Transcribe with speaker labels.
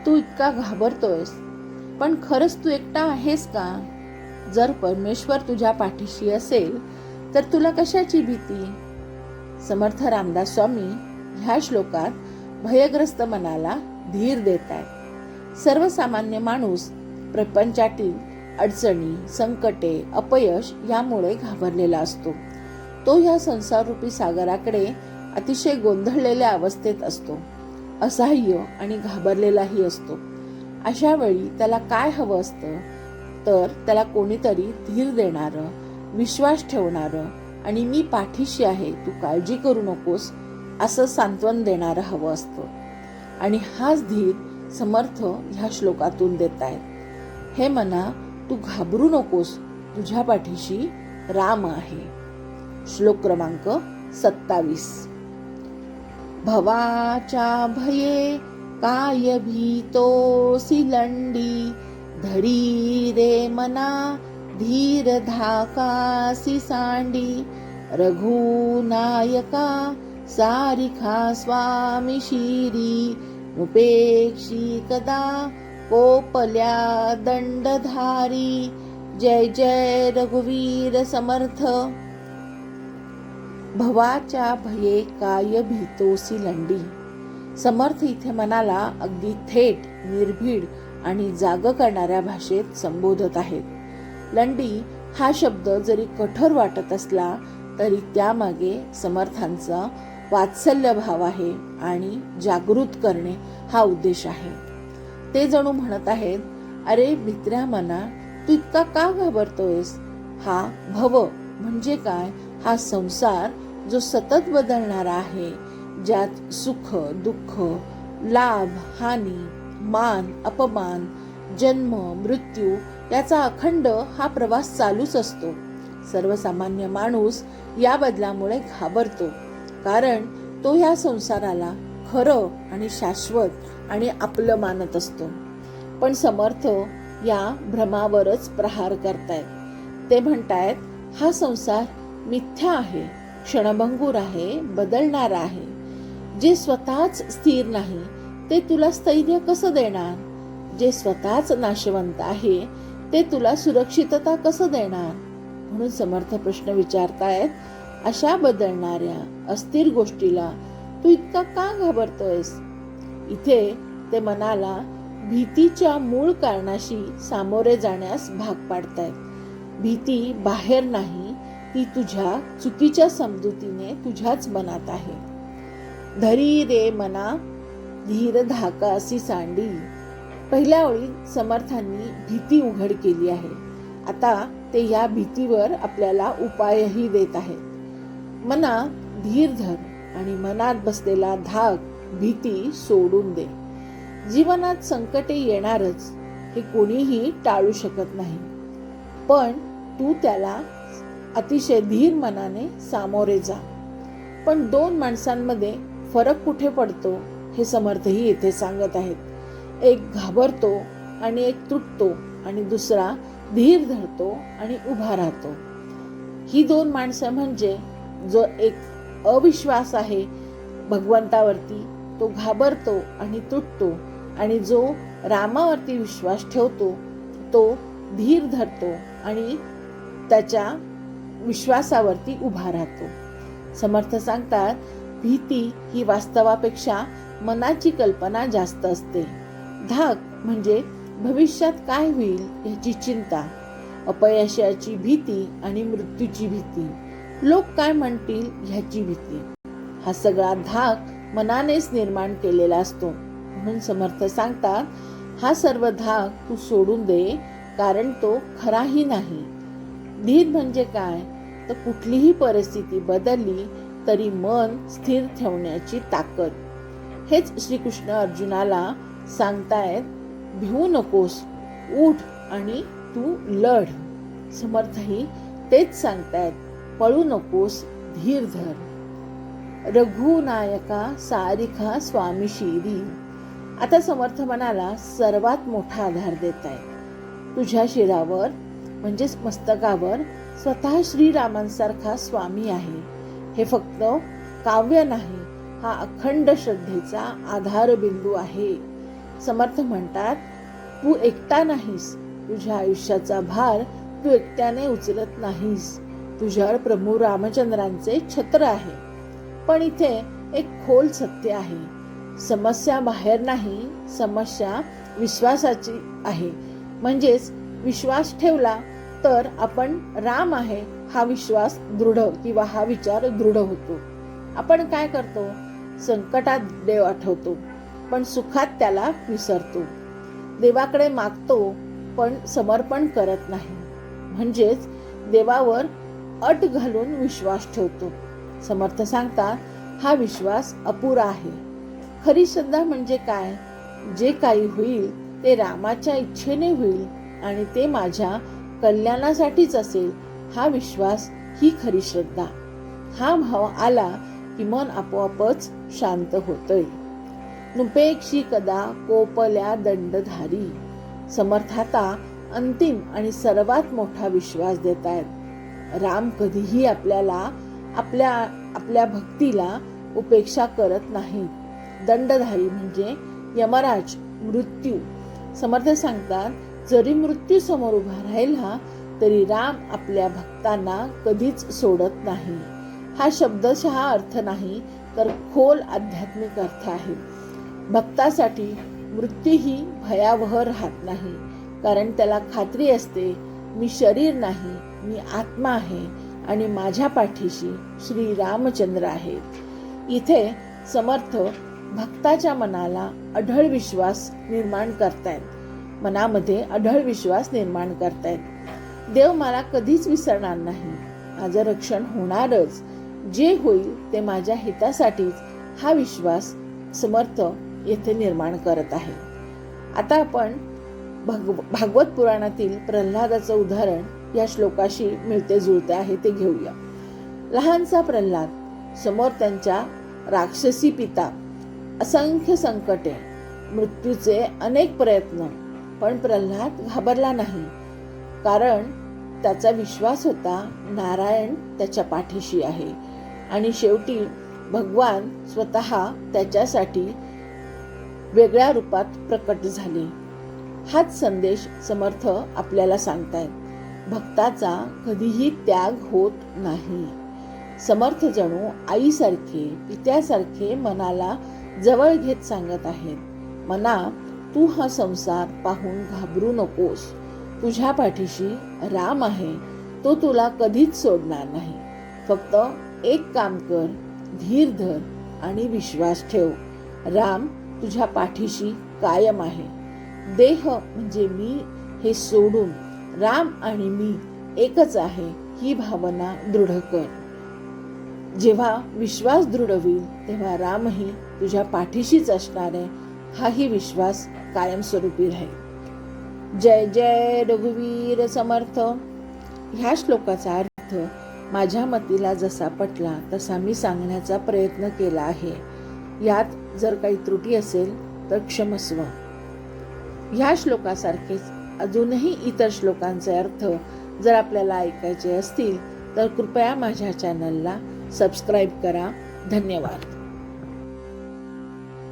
Speaker 1: तू इतका घाबरतोयस, पण खरंच तू एकटा आहेस का? जर परमेश्वर तुझ्या पाठीशी असेल तर तुला कशाची भीती? समर्थ रामदास स्वामी ह्या श्लोकात भयग्रस्त मनाला धीर देत आहेत. सर्वसामान्य माणूस प्रपंचातील अडचणी, संकटे, अपयश यामुळे घाबरलेला असतो. तो ह्या संसाररूपी सागराकडे अतिशय गोंधळलेल्या अवस्थेत असतो, असहाय्य आणि घाबरलेलाही असतो. अशा वेळी त्याला काय हवं असतं तर त्याला कोणीतरी धीर देणारं, विश्वास ठेवणारं आणि मी पाठीशी आहे, तू काळजी करू नकोस असं सांत्वन देणारं हवं असतं. आणि हाच धीर समर्थ ह्या श्लोकातून देत आहेत. हे मना, तू घाबरू नकोस, तुझ्या पाठीशी राम आहे. श्लोक क्रमांक 27. भवाच्या भये काय भीतोसी लंडी, धरी रे मना धीर धाकासी सांडी, रघुनायका सारिखा स्वामी शिरी, उपेक्षी कदा कोपल्या दंडधारी. जय जय रघुवीर समर्थ. भवाच्या भये काय भीतोसी लंडी. समर्थ इथे मनाला अगदी थेट, निर्भीड आणि जाग करणाऱ्या भाषेत संबोधत आहेत. लंडी हा शब्द जरी कठोर वाटत असला तरी त्यामागे समर्थांचा वात्सल्य भाव आहे आणि जागृत करणे हा उद्देश आहे. ते जणू म्हणत आहेत, अरे मित्र्या मना, तू इतका का घाबरतोयस? हा भव म्हणजे काय? हा संसार जो सतत बदलणारा आहे, ज्यात सुख, दुःख, लाभ, हानी, मान, अपमान, जन्म, मृत्यू याचा अखंड हा प्रवास चालूच असतो. सर्वसामान्य माणूस या बदलामुळे घाबरतो, कारण तो या संसाराला खरं आणि शाश्वत आणि आपलं मानत असतो. पण समर्थ या भ्रमावरच प्रहार करतायत. ते म्हणतायत, हा संसार मिथ्या आहे, क्षणभंगूर आहे, बदलणारा आहे. जे स्वतःच स्थिर नाही ते तुला स्थैर्य कसं देणार? जे स्वतःच नाशवंत आहे ते तुला सुरक्षितता कसं देणार? म्हणून समर्थ प्रश्न विचारतायत, अशा बदलणाऱ्या अस्थिर गोष्टीला तू इतका का घाबरतोयस? इथे ते मनाला भीतीच्या मूळ कारणाशी सामोरे जाण्यास भाग पाडतायत. भीती बाहेर नाही, ती तुझ्या चुकीच्या समजुतीने तुझ्याच मनात आहे. धरी रे मना धीर धाकासी सांडी. पहिल्या ओळीत समर्थांनी भीती उघड केली आहे. आता ते या भीतीवर आपल्याला उपायही देत आहेत. मना, धीर धर आणि मनात बसलेला धाक, भीती सोडून दे. जीवनात संकटे येणारच, हे कोणीही टाळू शकत नाही, पण तू त्याला अतिशय धीर मनाने सामोरे जा. पण दोन माणसांमध्ये फरक कुठे पडतो हे समर्थही येथे सांगत आहेत. एक घाबरतो आणि एक तुटतो आणि दुसरा धीर धरतो आणि उभा राहतो. ही दोन माणसं म्हणजे जो एक अविश्वास आहे भगवंतावरती, तो घाबरतो आणि तुटतो, आणि जो रामावरती विश्वास ठेवतो तो धीर धरतो आणि त्याच्या विश्वासावरती उभा राहतो. समर्थ सांगतात, भीती ही वास्तवापेक्षा मनाची कल्पना जास्त असते. धाक म्हणजे भविष्यात काय होईल याची चिंता, अपयशाची भीती आणि मृत्यूची भीती, लोक काय म्हणतील ह्याची भीती. हा सगळा धाक मनानेच निर्माण केलेला असतो. म्हणून समर्थ सांगतात, हा सर्व धाक तू सोडून दे, कारण तो खराही नाही. धीर म्हणजे काय तर कुठलीही परिस्थिती बदलली तरी मन स्थिर ठेवण्याची ताकद. हेच श्रीकृष्ण अर्जुनाला सांगतायत, भिवू नकोस, उठ आणि तू लढ. समर्थही तेच सांगतायत, पळू नकोस, धीर धर. रघुनायका सारिखा स्वामी शिरी. आता समर्थ मनाला सर्वात मोठा आधार देत आहे. तुझ्या शिरावर म्हणजेच मस्तकावर स्वतः श्रीरामांसारखा स्वामी आहे. हे फक्त काव्य नाही, हा अखंड श्रद्धेचा आधारबिंदू आहे. समर्थ म्हणतात, तू एकटा नाहीस. तुझ्या आयुष्याचा भार तू एकट्याने उचलत नाहीस. तुझ्यावर प्रभू रामचंद्रांचे छत्र आहे. पण इथे एक खोल सत्य आहे. समस्या बाहेर नाही, समस्या विश्वासाची आहे. म्हणजेच विश्वास ठेवला तर आपण राम आहे हा विश्वास दृढ किंवा हा विचार दृढ होतो. आपण काय करतो? संकटात देव आठवतो, पण सुखात त्याला विसरतो. देवाकडे मागतो, पण समर्पण करत नाही. म्हणजेच देवावर अट घालून विश्वास ठेवतो. समर्थ सांगतात, हा विश्वास अपुरा आहे. खरी श्रद्धा म्हणजे काय? जे काही होईल ते रामाच्या इच्छेने होईल आणि ते माझ्या कल्याणासाठीच असेल. हा विश्वास ही खरी श्रद्धा. हा भाव आला की मन आपोआपच शांत होतंय. नुपेक्षी कदा कोपल्या दंडधारी. समर्थ आता अंतिम आणि सर्वात मोठा विश्वास देत आहेत. राम कधीही आपल्याला आपल्या भक्तीला उपेक्षा करत नाही. दंडधारी म्हणजे यमराज, मृत्यू. समर्थ सांगतात, जरी मृत्यू समोर उभा राहिला तरी राम आपल्या भक्तांना कधीच सोडत नाही. हा शब्दशः अर्थ नाही तर खोल आध्यात्मिक अर्थ आहे. भक्तासाठी मृत्यू ही भयावह राहत नाही, कारण त्याला खात्री असते, मी शरीर नाही, मी आत्मा आहे आणि माझ्या पाठीशी श्री रामचंद्र आहेत. इथे समर्थ भक्ताच्या मनाला अढळ विश्वास निर्माण करतायत. मनामध्ये अढळ विश्वास निर्माण करतायत. देव मला कधीच विसरणार नाही, माझं रक्षण होणारच. जे होईल ते माझ्या हितासाठीच. हा विश्वास समर्थ येथे निर्माण करत आहे. आता आपण भागवत पुराणातील प्रल्हादाचं उदाहरण या श्लोकाशी मिळते जुळते आहे ते घेऊया. लहानसा प्रल्हाद, समोर त्यांच्या राक्षसी पिता, असंख्य संकटे, मृत्यूचे अनेक प्रयत्न, पण प्रल्हाद घाबरला नाही, कारण त्याचा विश्वास होता नारायण त्याच्या पाठीशी आहे आणि शेवटी भगवान स्वतः त्याच्यासाठी वेगळ्या रूपात प्रकट झाले. हाच संदेश समर्थ आपल्याला सांगतायत. भक्ताचा कधीही त्याग होत नाही. समर्थ जणू आईसारखे, पित्यासारखे मनाला जवळ घेत सांगत आहेत, मना, तू हा संसार पाहून घाबरू नकोस. तुझ्या पाठीशी राम आहे, तो तुला कधीच सोडणार नाही. फक्त एक काम कर, धीर धर आणि विश्वास ठेव. राम तुझ्या पाठीशी कायम आहे. देह म्हणजे मी हे सोडून राम आणि मी एकच आहे ही भावना दृढ कर. जेव्हा विश्वास दृढ होईल तेव्हा रामही तुझ्या पाठीशीच असणार आहे हाही विश्वास कायमस्वरूपी राहील. जय जय रघुवीर समर्थ. ह्या श्लोकाचा अर्थ माझ्या मतीला जसा पटला तसा मी सांगण्याचा प्रयत्न केला आहे. यात जर काही त्रुटी असेल तर क्षमस्व. ह्या श्लोकासारखेच अजूनही इतर श्लोकांचे अर्थ जर आपल्याला ऐकायचे असतील तर कृपया माझ्या चॅनलला सबस्क्राईब करा. धन्यवाद.